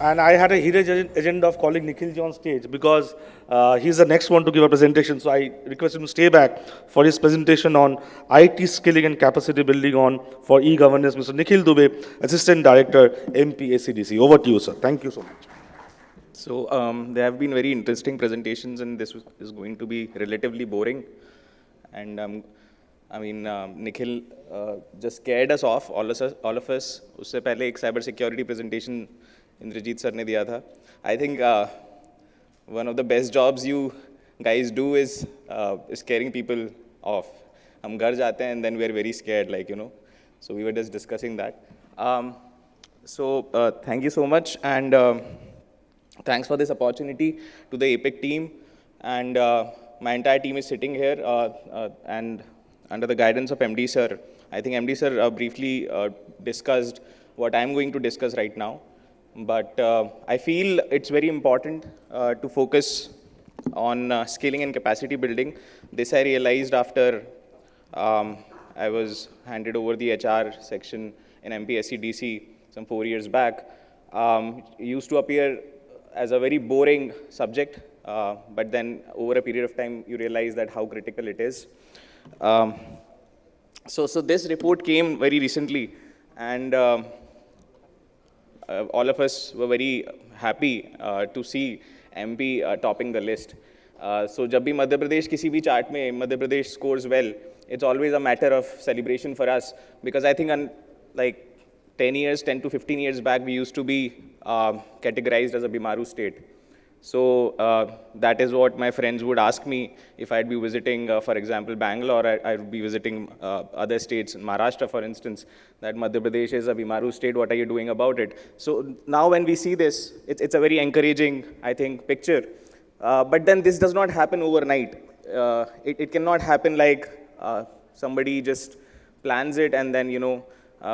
And I had a hidden agenda of calling Nikhil ji on stage because he's the next one to give a presentation. So I request him to stay back for his presentation on IT skilling and capacity building on for e-governance. Mr. Nikhil Dubey, Assistant Director, MPSEDC. Over to you, sir. Thank you so much. So there have been very interesting presentations, and this is going to be relatively boring. And Nikhil just scared us off, all of us. उससे पहले एक cyber security presentation Indrajit sir ने दिया था. I think one of the best jobs you guys do is scaring people off. हम घर जाते हैं and then we are very scared, like, you know. So we were just discussing that. Thank you so much, and thanks for this opportunity to the APAC team. And my entire team is sitting here, and under the guidance of MD sir. I think MD sir briefly discussed what I'm going to discuss right now. But I feel it's very important to focus on scaling and capacity building. This I realized after I was handed over the HR section in MPSEDC some 4 years back. It used to appear as a very boring subject, but then over a period of time, you realize that how critical it is. So this report came very recently, and all of us were very happy to see MP topping the list. So जब भी मध्य प्रदेश किसी भी chart में Madhya Pradesh scores well, it's always a matter of celebration for us, because I think like 10 to 15 years back, we used to be categorized as a Bimaru state. So that is what my friends would ask me if I'd be visiting, for example, Bangalore. I would be visiting other states, Maharashtra, for instance, that Madhya Pradesh is a Bimaru state. What are you doing about it? So now when we see this, it's a very encouraging, I think, picture. But then this does not happen overnight. It cannot happen like somebody just plans it and then, you know,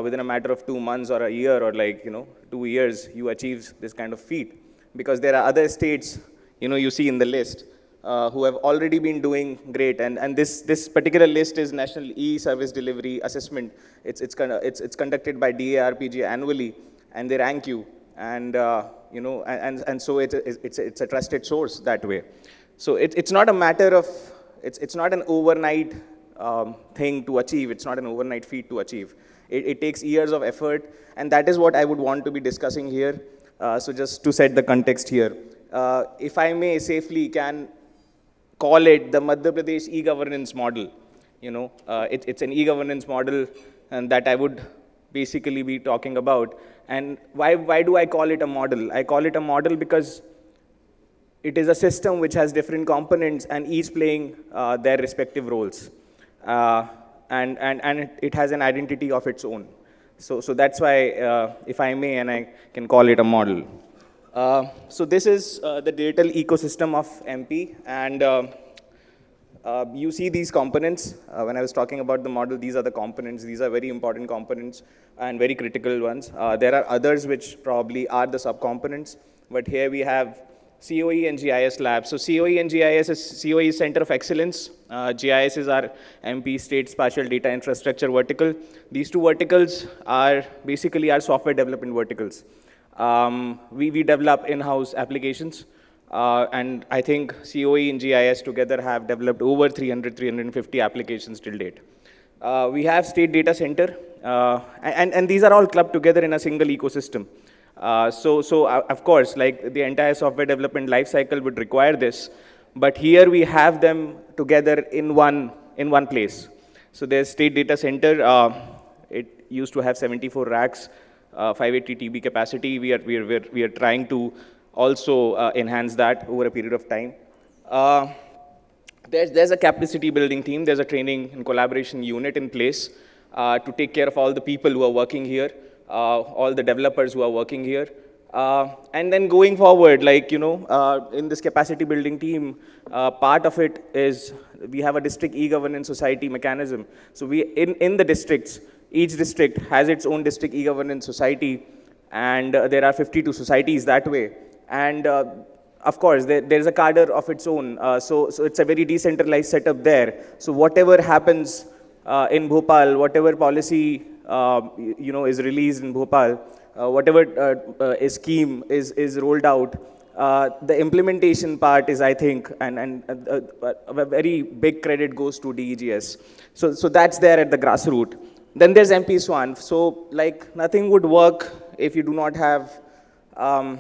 within a matter of 2 months or a year or like, you know, 2 years, you achieve this kind of feat. Because there are other states, you know, you see in the list who have already been doing great. And this particular list is National E-Service Delivery Assessment. It's conducted by DARPG annually, and they rank you. And you know, and so it's a trusted source that way. So it's not a matter of, it's not an overnight thing to achieve. It's not an overnight feat to achieve. It takes years of effort, and that is what I would want to be discussing here. So just to set the context here, if I may safely can call it the Madhya Pradesh e-governance model. You know, it's an e-governance model, and that I would basically be talking about. And why do I call it a model? I call it a model because it is a system which has different components and each playing their respective roles. And it has an identity of its own. So that's why, if I may, and I can call it a model. So this is the digital ecosystem of MP, and you see these components. When I was talking about the model, these are the components. These are very important components and very critical ones. There are others which probably are the subcomponents, but here we have COE and GIS labs. So COE and GIS is COE is Center of Excellence. GIS is our MP State Spatial Data Infrastructure vertical. These two verticals are basically our software development verticals. We develop in-house applications, and I think COE and GIS together have developed over 350 applications till date. We have State Data Center, and these are all clubbed together in a single ecosystem. So of course, like the entire software development lifecycle would require this, but here we have them together in one place. So there's State Data Center. It used to have 74 racks, 580 TB capacity. We are trying to also enhance that over a period of time. There's a capacity building team. There's a training and collaboration unit in place to take care of all the people who are working here. All the developers who are working here. And then going forward, like, you know, in this capacity building team, part of it is we have a district e-governance society mechanism. So in the districts, each district has its own district e-governance society, and there are 52 societies that way. And of course, there's a cadre of its own. So it's a very decentralized setup there. So whatever happens in Bhopal, whatever policy you know, is released in Bhopal, whatever scheme is rolled out, the implementation part is, I think, and a very big credit goes to DEGS. So that's there at the grassroots. Then there's MP Swan. So like nothing would work if you do not have proper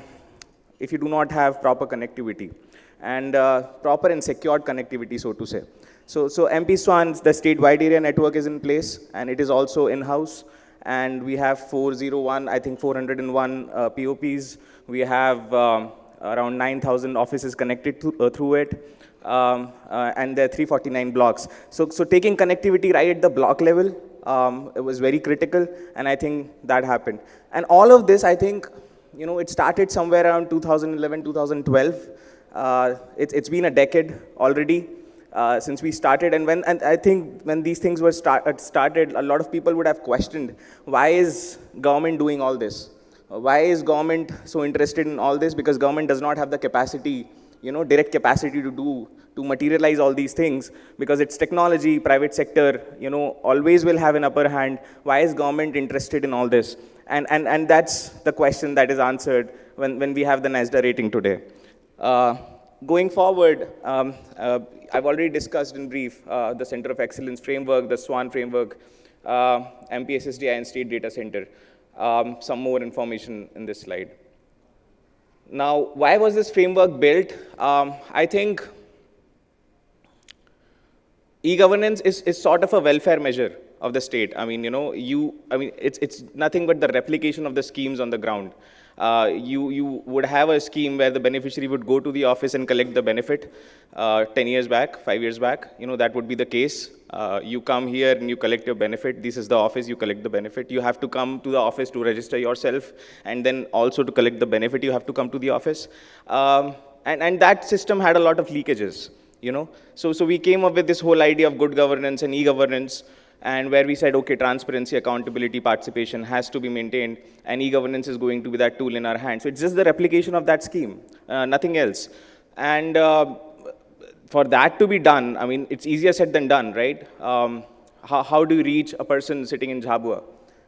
connectivity and proper and secured connectivity, so to say. So MP Swan's, the state wide area network is in place, and it is also in-house. And we have 401, I think 401 POPs. We have around 9,000 offices connected through it. And there are 349 blocks. So taking connectivity right at the block level, it was very critical, and I think that happened. And all of this, I think, it started somewhere around 2011, 2012. It's been a decade already since we started, and I think when these things were started, a lot of people would have questioned, why is government doing all this? Why is government so interested in all this? Because government does not have the capacity, direct capacity to materialize all these things, because it's technology, private sector, always will have an upper hand. Why is government interested in all this? And that's the question that is answered when we have the NASDA rating today. Going forward, I've already discussed in brief the Center of Excellence framework, the SWAN framework, MPSSDI and State Data Center. Some more information in this slide. Now, why was this framework built? I think e-governance is sort of a welfare measure of the state. I mean, it's nothing but the replication of the schemes on the ground. You would have a scheme where the beneficiary would go to the office and collect the benefit 10 years back, 5 years back. That would be the case. You come here and you collect your benefit. This is the office, you collect the benefit. You have to come to the office to register yourself, and then also to collect the benefit, you have to come to the office. And that system had a lot of leakages, So we came up with this whole idea of good governance and e-governance, and where we said, okay, transparency, accountability, participation has to be maintained, and e-governance is going to be that tool in our hands. So it's just the replication of that scheme, nothing else. And for that to be done, I mean, it's easier said than done, right? How do you reach a person sitting in Jhabua?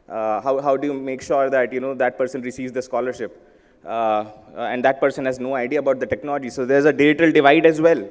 How do you make sure that, that person receives the scholarship? And that person has no idea about the technology. So there's a digital divide as well.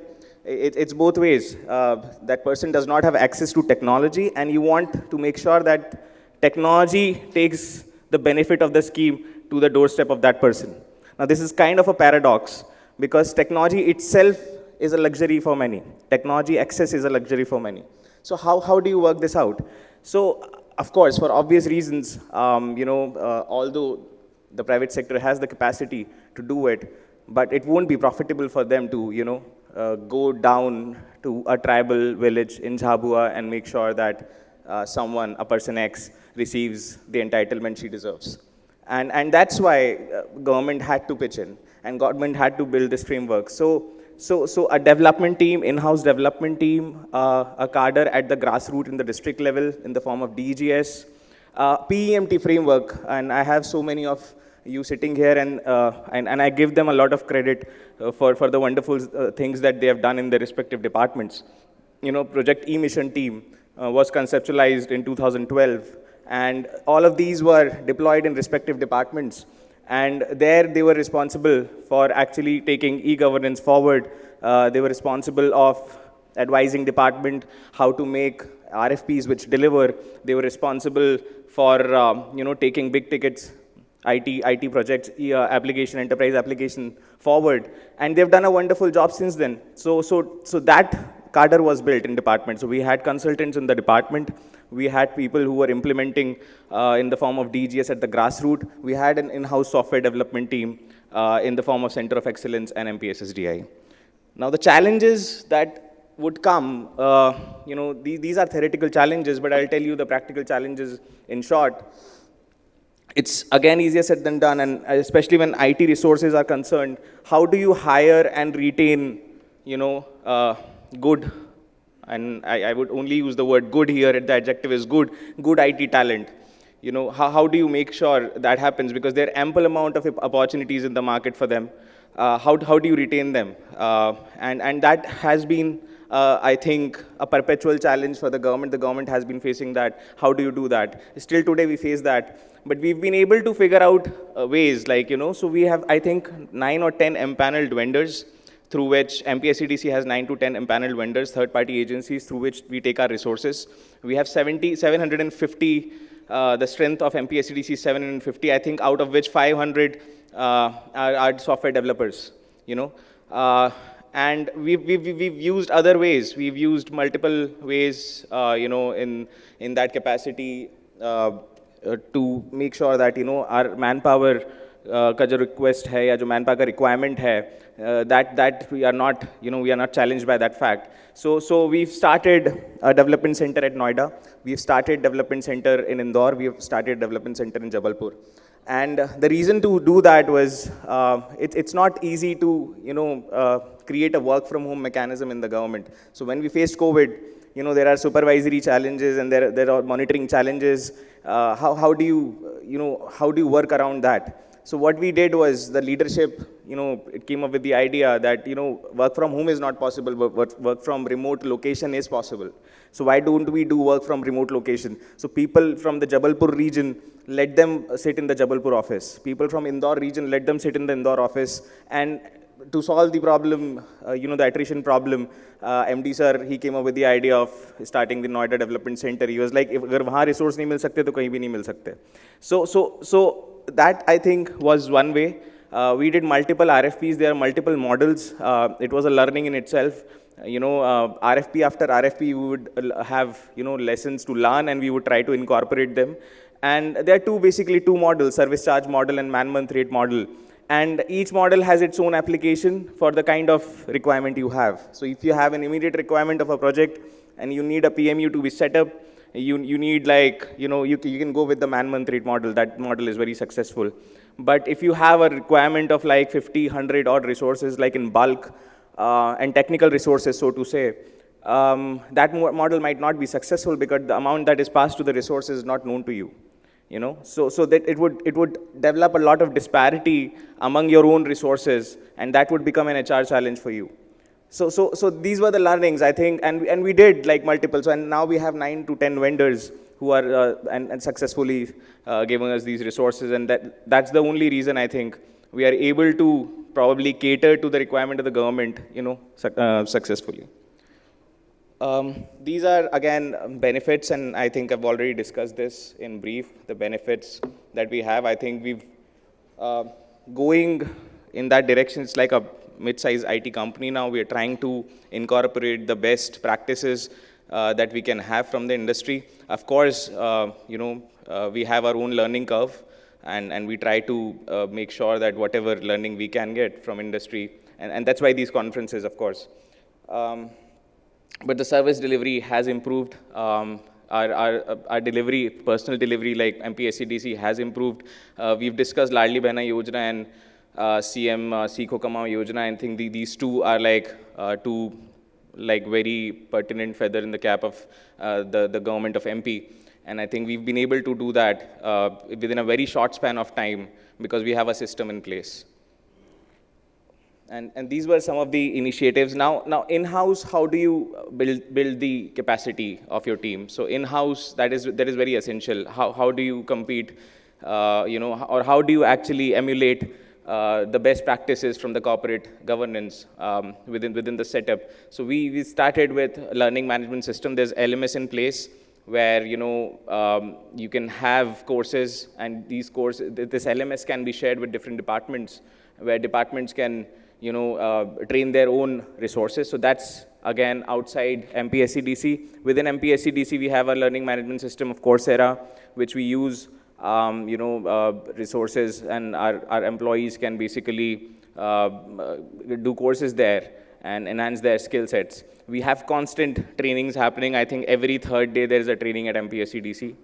It's both ways. That person does not have access to technology, and you want to make sure that technology takes the benefit of the scheme to the doorstep of that person. Now, this is kind of a paradox, because technology itself is a luxury for many. Technology access is a luxury for many. So how do you work this out? So, of course, for obvious reasons, although the private sector has the capacity to do it, but it won't be profitable for them to, go down to a tribal village in Jhabua and make sure that a person X, receives the entitlement she deserves. And that's why government had to pitch in, and government had to build this framework. So a development team, in-house development team, a cadre at the grassroots in the district level in the form of DGS, PEMT framework, and I have so many of you sitting here, and I give them a lot of credit for the wonderful things that they have done in their respective departments. Project E-Mission team was conceptualized in 2012, and all of these were deployed in respective departments. And there they were responsible for actually taking e-governance forward. They were responsible of advising department how to make RFPs which deliver. They were responsible for taking big tickets, IT projects, application, enterprise application forward. And they've done a wonderful job since then. So that cadre was built in department. So we had consultants in the department. We had people who were implementing in the form of DGS at the grassroots. We had an in-house software development team in the form of Center of Excellence and MPSSDI. Now the challenges that would come, these are theoretical challenges, but I'll tell you the practical challenges in short. It's again easier said than done, and especially when IT resources are concerned. How do you hire and retain, good, and I would only use the word good here, the adjective is good IT talent. How do you make sure that happens? Because there are ample amount of opportunities in the market for them. How do you retain them? And that has been I think, a perpetual challenge for the government. The government has been facing that. How do you do that? Still today we face that. But we've been able to figure out ways, like, so we have, I think, 9 or 10 empaneled vendors, through which MPSEDC has 9 to 10 empaneled vendors, third-party agencies through which we take our resources. We have 750, the strength of MPSEDC is 750, I think, out of which 500 are software developers, and we've used other ways. We've used multiple ways, in that capacity, to make sure that, our manpower का जो request है या जो manpower का requirement है, that we are not, we are not challenged by that fact. So we've started a development center at Noida. We've started development center in Indore. We've started development center in Jabalpur. And the reason to do that was, it's not easy to, create a work from home mechanism in the government. So when we faced COVID, there are supervisory challenges and there are monitoring challenges. How do you work around that? So what we did was, the leadership, it came up with the idea that, work from home is not possible, but work from remote location is possible. So why don't we do work from remote location? So people from the Jabalpur region, let them sit in the Jabalpur office. People from Indore region, let them sit in the Indore office. And to solve the problem, the attrition problem, MD sir, he came up with the idea of starting the Noida Development Center. He was like, if अगर वहाँ resource नहीं मिल सकते तो कहीं भी नहीं मिल सकते. So that, I think, was one way. We did multiple RFPs. There are multiple models. It was a learning in itself. RFP after RFP, we would have, lessons to learn, and we would try to incorporate them. And there are basically two models, service charge model and man-month rate model. And each model has its own application for the kind of requirement you have. So if you have an immediate requirement of a project and you need a PMU to be set up, you need, like, you can go with the man-month rate model. That model is very successful. But if you have a requirement of like 50, 100 odd resources, like in bulk, and technical resources, so to say, that model might not be successful because the amount that is passed to the resource is not known to you. So that it would develop a lot of disparity among your own resources, and that would become an HR challenge for you. So these were the learnings, I think, and we did like multiple. So, and now we have 9 to 10 vendors who are and successfully giving us these resources, and that's the only reason, I think, we are able to probably cater to the requirement of the government, successfully. These are, again, benefits, and I think I've already discussed this in brief, the benefits that we have. I think we've going in that direction. It's like a mid-sized IT company now. We are trying to incorporate the best practices that we can have from the industry. Of course, we have our own learning curve, and we try to make sure that whatever learning we can get from industry, and that's why these conferences, of course. But the service delivery has improved. Our delivery, personal delivery, like MPSEDC, has improved. We've discussed Ladli Behna Yojana and CM Seekho Kamao Yojana. I think these two are like two very pertinent feather in the cap of the government of MP. And I think we've been able to do that within a very short span of time because we have a system in place. And these were some of the initiatives. Now in-house, how do you build the capacity of your team? So in-house, that is very essential. How do you compete, or how do you actually emulate the best practices from the corporate governance within the setup? So we started with a learning management system. There's LMS in place where you can have courses, and these courses, this LMS can be shared with different departments, where departments can train their own resources. So that's, again, outside MPSEDC. Within MPSEDC, we have a learning management system of Coursera, which we use, resources, and our employees can basically do courses there and enhance their skill sets. We have constant trainings happening. I think every third day there is a training at MPSEDC.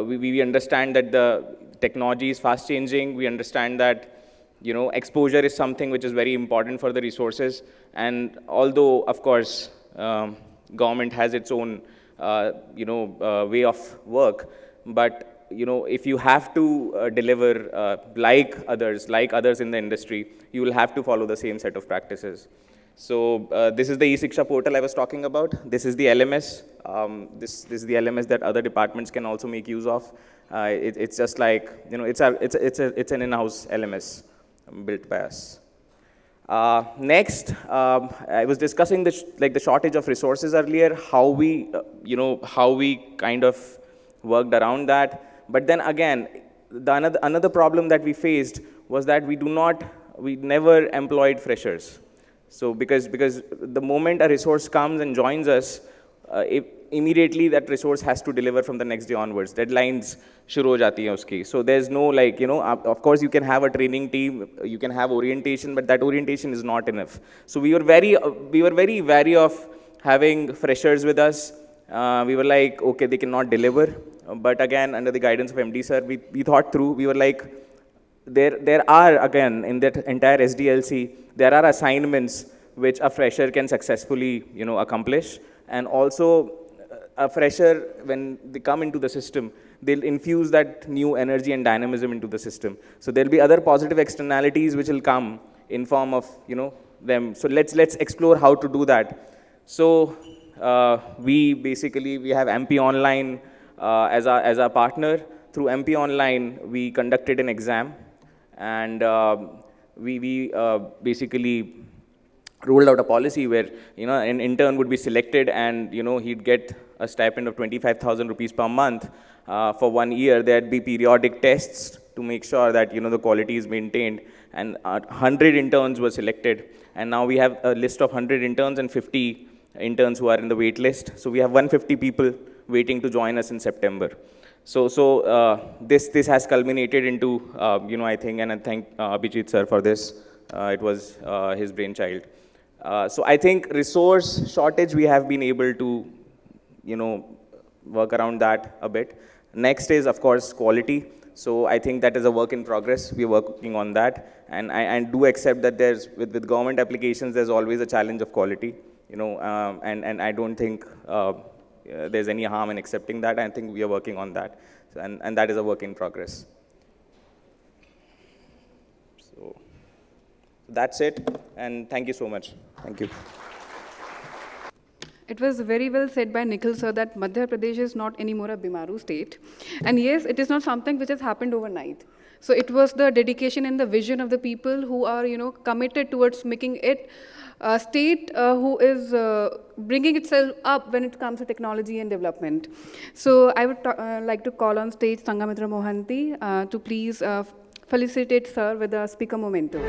We understand that the technology is fast changing. We understand that exposure is something which is very important for the resources. And although, of course, government has its own, way of work, but, if you have to deliver like others in the industry, you will have to follow the same set of practices. So this is the e-Shiksha portal I was talking about. This is the LMS. This is the LMS that other departments can also make use of. It's just like, you know, it's an in-house LMS built by us. Next, I was discussing the shortage of resources earlier, how we, how we kind of worked around that. But then again, another problem that we faced was that we never employed freshers. So because the moment a resource comes and joins us, immediately that resource has to deliver from the next day onwards. Deadlines shuru ho jati hai uski. So there's no like, of course you can have a training team, you can have orientation, but that orientation is not enough. So we were very wary of having freshers with us. We were like, okay, they cannot deliver. But again, under the guidance of MD sir, we thought through. We were like, there are, again, in that entire SDLC, there are assignments which a fresher can successfully, accomplish. And also, a fresher, when they come into the system, they'll infuse that new energy and dynamism into the system. So there'll be other positive externalities which will come in form of, them. So let's explore how to do that. So we have MP Online as our partner. Through MP Online, we conducted an exam, and we basically rolled out a policy where, an intern would be selected and, he'd get a stipend of 25,000 rupees per month for 1 year. There'd be periodic tests to make sure that, the quality is maintained. And 100 interns were selected. And now we have a list of 100 interns and 50 interns who are in the wait list. So we have 150 people waiting to join us in September. So this has culminated into, I think, and I thank Abhijit sir for this. It was his brainchild. So I think resource shortage, we have been able to, work around that a bit. Next is, of course, quality. So I think that is a work in progress. We're working on that. And I do accept that with government applications, there's always a challenge of quality, and I don't think there's any harm in accepting that. I think we are working on that. And that is a work in progress. So that's it. And thank you so much. Thank you. It was very well said by Nikhil sir that Madhya Pradesh is not anymore a Bimaru state. And yes, it is not something which has happened overnight. So it was the dedication and the vision of the people who are, committed towards making it a state who is bringing itself up when it comes to technology and development. So I would like to call on stage Sangamitra Mohanty to please felicitate sir with a speaker memento.